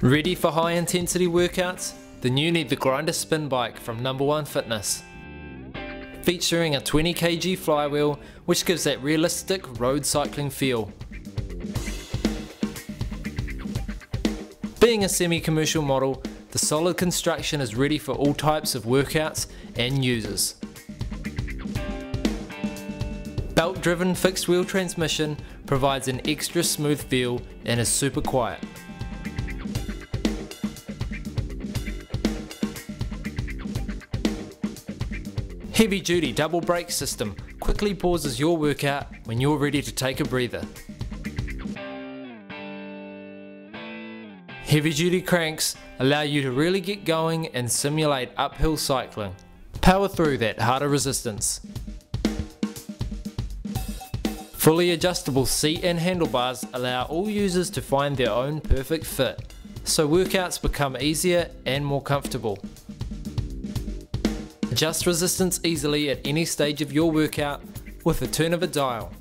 Ready for high intensity workouts? Then you need the Grinder Spin Bike from No.1 Fitness. Featuring a 20 kg flywheel which gives that realistic road cycling feel. Being a semi-commercial model, the solid construction is ready for all types of workouts and users. Belt-driven fixed wheel transmission provides an extra smooth feel and is super quiet. Heavy duty double brake system quickly pauses your workout when you're ready to take a breather. Heavy duty cranks allow you to really get going and simulate uphill cycling. Power through that harder resistance. Fully adjustable seat and handlebars allow all users to find their own perfect fit, so workouts become easier and more comfortable. Adjust resistance easily at any stage of your workout with the turn of a dial.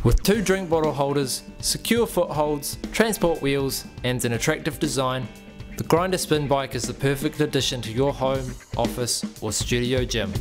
With 2 drink bottle holders, secure footholds, transport wheels and an attractive design, the Grinder Spin Bike is the perfect addition to your home, office or studio gym.